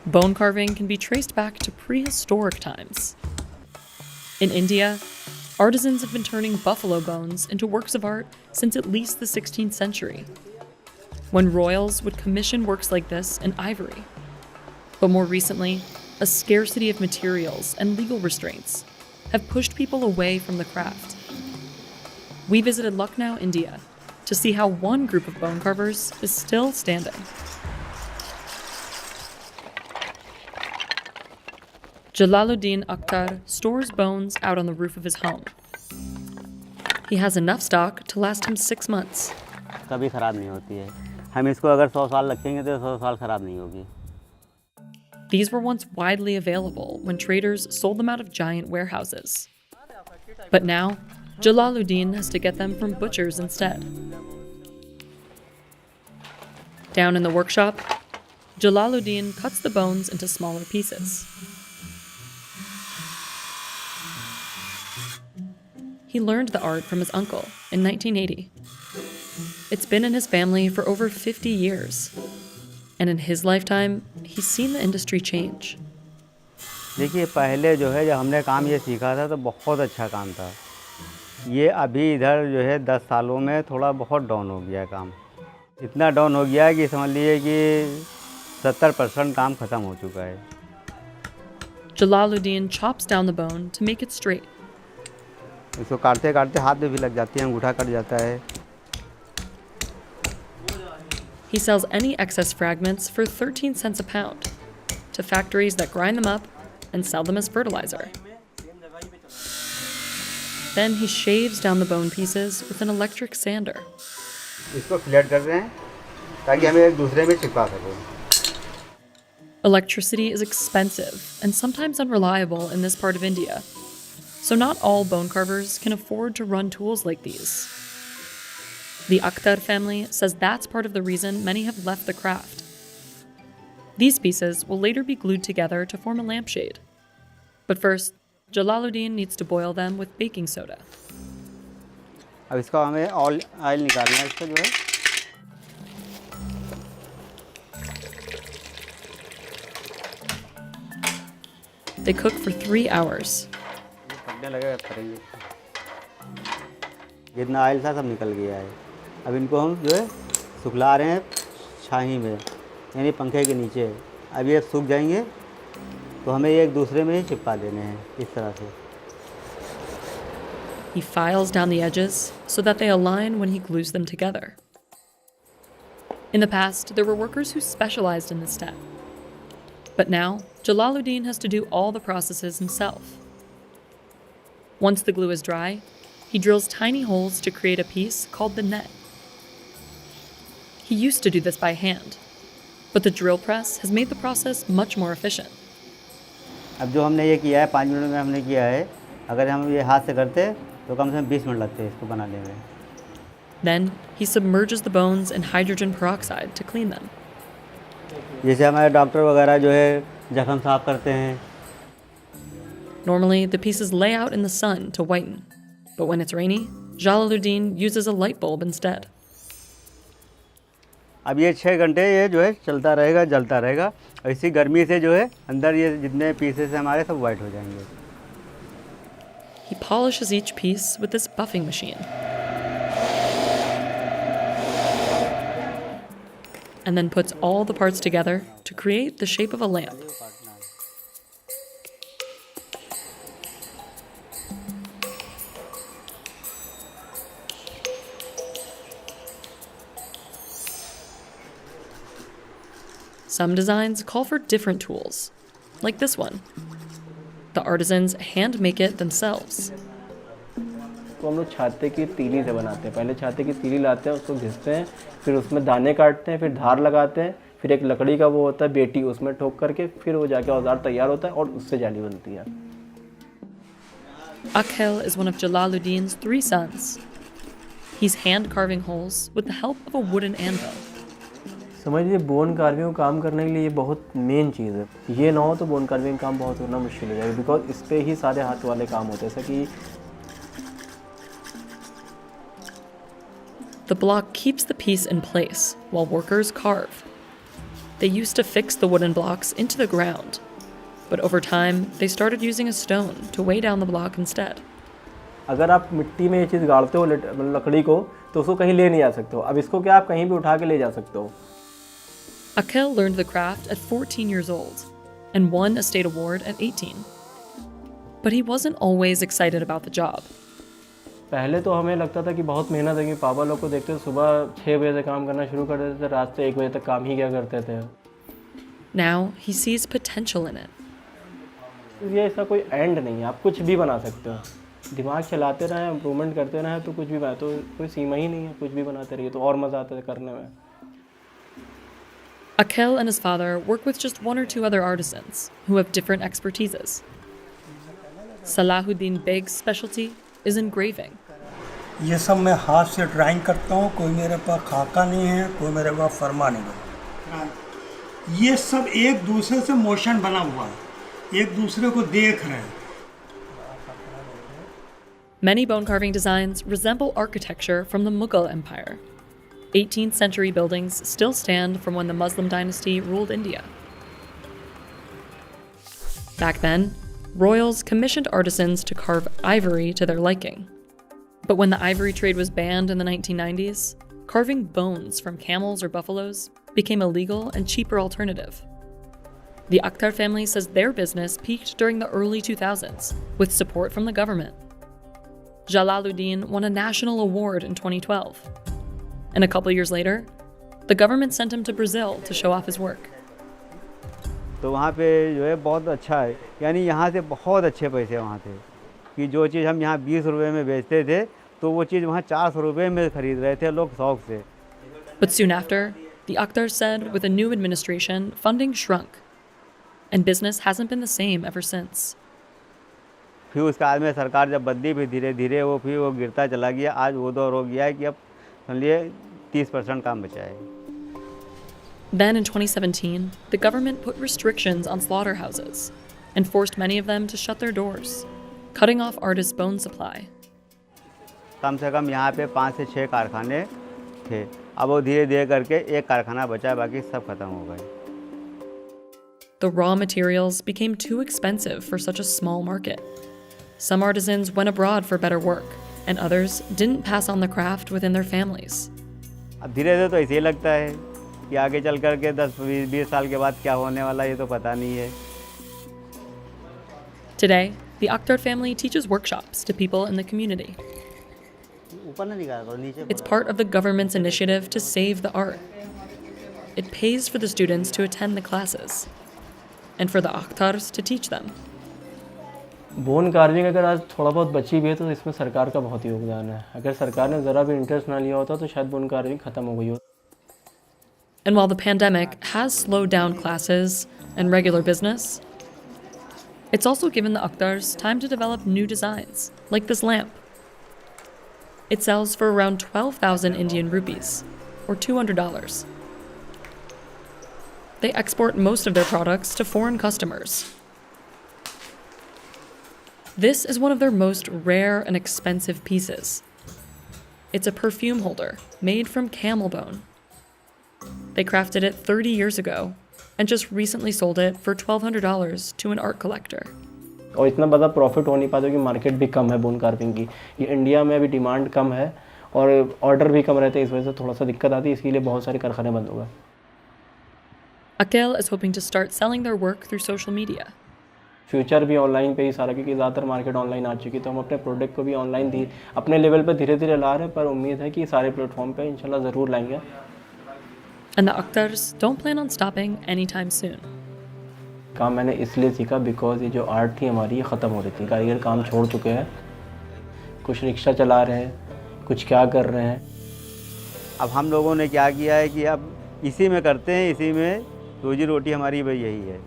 Bone carving can be traced back to prehistoric times. In India, artisans have been turning buffalo bones into works of art since at least the 16th century, when royals would commission works like this in ivory. But more recently, a scarcity of materials and legal restraints have pushed people away from the craft. We visited Lucknow, India, to see how one group of bone carvers is still standing. Jalaluddin Akhtar stores bones out on the roof of his home. He has enough stock to last him 6 months. कभी खराब नहीं होती है। हम इसको अगर 100 साल रखेंगे तो 100 साल खराब नहीं होगी। These were once widely available when traders sold them out of giant warehouses. But now, Jalaluddin has to get them from butchers instead. Down in the workshop, Jalaluddin cuts the bones into smaller pieces. He learned the art from his uncle in 1980. It's been in his family for over 50 years. And in his lifetime, he's seen the industry change. देखिए पहले जो है जब हमने काम ये सीखा था तो बहुत अच्छा काम था। ये अभी इधर जो है 10 सालों में थोड़ा बहुत डाउन हो गया है काम। इतना डाउन हो गया है कि समझ लीजिए कि 70% काम ख़त्म हो चुका है। Jalaluddin chops down the bone to make it straight. इसको काटते काटते हाथ में भी लग जाती है, अंगूठा कट जाता है। He sells any excess fragments for 13 cents a pound to factories that grind them up and sell them as fertilizer. Then he shaves down the bone pieces with an electric sander. इसको flat कर रहे हैं ताकि हमें एक दूसरे में चिपका सकें। Electricity is expensive and sometimes unreliable in this part of India, so not all bone carvers can afford to run tools like these. The Akhtar family says that's part of the reason many have left the craft. These pieces will later be glued together to form a lampshade. But first, Jalaluddin needs to boil them with baking soda. अब इसका हमें oil निकालना है इसका जो है। They cook for 3 hours. पकने लगेगा करेंगे। जितना ऑयल था सब निकल गया है। अब इनको हम जो है सुखला रहे हैं छाही में, यानी पंखे के नीचे। अब ये सूख जाएंगे तो हमें ये एक दूसरे में ही चिपका देने हैं इस तरह से। He files down the edges so that they align when he glues them together. In the past, there were workers who specialized in this step. But now, Jalaluddin has to do all the processes himself. Once the glue is dry, he drills tiny holes to create a piece called the net. He used to do this by hand, but the drill press has made the process much more efficient. अब जो हमने ये किया है 5 minute में हमने किया है, अगर हम ये हाथ से करते तो कम से कम 20 मिनट लगते हैं इसको बनाने में। Then, he submerges the bones in hydrogen peroxide to clean them. जैसे हमारे डॉक्टर वगैरह जो है जख्म साफ करते हैं। Normally, the pieces lay out in the sun to whiten, but when it's rainy, Jalaluddin uses a light bulb instead. अब ये 6 घंटे ये जो है चलता रहेगा, जलता रहेगा। और इसी गर्मी से जो है अंदर ये जितने पीसेस हैं हमारे सब वाइट हो जाएंगे। He polishes each piece with this buffing machine. And then puts all the parts together to create the shape of a lamp. Some designs call for different tools, like this one. The artisans hand make it themselves. तो हम लोग छाते की तीली से बनाते हैं। पहले छाते की तीली लाते हैं, उसको घिसते हैं, फिर उसमें दाने काटते हैं, फिर धार लगाते हैं, फिर एक लकड़ी का वो होता है बेटी, उसमें ठोक करके फिर वो जाके औजार तैयार होता है और उससे जाली बनती है। Akhel is one of Jalaluddin's 3 sons. He's hand carving holes with the help of a wooden anvil. समझ लीजिए बोन कार्विंग काम करने के लिए ये बहुत मेन चीज़ है। ये ना हो तो बोन कार्विंग काम बहुत होना मुश्किल हो जाएगा, बिकॉज इस पे ही सारे हाथ वाले काम होते हैं। जैसे कि The block keeps the piece in place while workers carve. They used to fix the wooden blocks into the ground, but over time, they started using a stone to weigh down the block instead. अगर आप मिट्टी में ये चीज़ गाड़ते हो लकड़ी को तो उसको कहीं ले नहीं जा सकते हो। अब इसको क्या आप कहीं भी उठा के ले जा सकते हो। Akel learned the craft at 14 years old and won a state award at 18. But he wasn't always excited about the job. पहले तो हमें लगता था कि बहुत मेहनत है, कि पापा लोग को देखते सुबह 6 बजे से काम करना शुरू कर देते थे, रात से 1 बजे तक काम ही क्या करते थे। Now he sees potential in it. ये इसका कोई एंड नहीं है, आप कुछ भी बना सकते हो। दिमाग चलाते रहें, इम्प्रूवमेंट करते रहें तो कुछ भी बना, तो कोई सीमा ही नहीं है, कुछ भी बनाते रहिए तो और मज़ा आता है करने में। Akel and his father work with just 1 or 2 other artisans who have different expertises. Salahuddin Beg's specialty is engraving. ये सब मैं हाथ से ड्राइंग करता हूँ, कोई मेरे पास खाका नहीं है, कोई मेरे पास फरमा नहीं है। ये सब एक दूसरे से मोशन बना हुआ है, एक दूसरे को देख रहे हैं। Many bone carving designs resemble architecture from the Mughal Empire. 18th century buildings still stand from when the Muslim dynasty ruled India. Back then, royals commissioned artisans to carve ivory to their liking. But when the ivory trade was banned in the 1990s, carving bones from camels or buffaloes became a legal and cheaper alternative. The Akhtar family says their business peaked during the early 2000s with support from the government. Jalaluddin won a national award in 2012. And a couple years later, the government sent him to Brazil to show off his work. तो वहाँ पे जो है बहुत अच्छा है, यानी यहाँ से बहुत अच्छे पैसे वहाँ थे कि जो चीज़ हम यहाँ 20 रुपये में बेचते थे तो वो चीज़ वहाँ 400 रुपये में खरीद रहे थे लोग शौक से। But soon after, the Akhtars said with a new administration, funding shrunk. And business hasn't been the same ever since. फिर उसके बाद में सरकार जब बदली भी धीरे धीरे फिर वो गिरता चला गया। आज वो दौर हो गया है कि अब समझिए 30% काम बचा है। Then in 2017, the government put restrictions on slaughterhouses and forced many of them to shut their doors, cutting off artists' bone supply. कम से कम यहाँ पे 5 से 6 कारखाने थे, अब वो धीरे धीरे करके एक कारखाना बचा है, बाकी सब खत्म हो गए। The raw materials became too expensive for such a small market. Some artisans went abroad for better work, and others didn't pass on the craft within their families. अब धीरे धीरे तो ऐसे ही लगता है कि आगे चल कर के 10-20 साल के बाद क्या होने वाला है ये तो पता नहीं है। Today, the Akhtar family teaches workshops to people in the community. It's part of the government's initiative to save the art. It pays for the students to attend the classes, and for the Akhtars to teach them. Bone carving अगर आज थोड़ा बहुत बची भी है तो इसमें सरकार का बहुत योगदान है। अगर सरकार ने ज़रा भी इंटरेस्ट ना लिया होता तो शायद बोन कार्विंग ख़त्म हो गई होती। And while the pandemic has slowed down classes and regular business, it's also given the Akhtars time to develop new designs, like this lamp. It sells for around 12,000 Indian rupees, or $200. They export most of their products to foreign customers. This is one of their most rare and expensive pieces. It's a perfume holder made from camel bone. They crafted it 30 years ago and just recently sold it for $1,200 to an art collector. और इतना बड़ा profit हो नहीं पाता क्योंकि market भी कम है bone carving की। ये इंडिया में अभी डिमांड कम है और ऑर्डर भी कम रहते हैं, इस वजह से थोड़ा सा दिक्कत आती है, इसीलिए बहुत सारे कारखाने बंद हो गए। Akel is hoping to start selling their work through social media. Future भी ऑनलाइन पे ही सारा, क्योंकि ज़्यादातर मार्केट ऑनलाइन आ चुकी है, तो हम अपने प्रोडक्ट को भी ऑनलाइन अपने लेवल पे धीरे धीरे ला रहे हैं, पर उम्मीद है कि सारे प्लेटफॉर्म पे इंशाल्लाह ज़रूर लाएंगे। And the Akhtars don't plan on stopping anytime soon. काम मैंने इसलिए सीखा बिकॉज ये जो आर्ट थी हमारी ये ख़त्म हो रही थी। कारीगर काम छोड़ चुके हैं, कुछ रिक्शा चला रहे हैं, कुछ क्या कर रहे हैं। अब हम लोगों ने क्या किया है कि अब इसी में करते हैं, इसी में रोजी रोटी हमारी भाई यही है।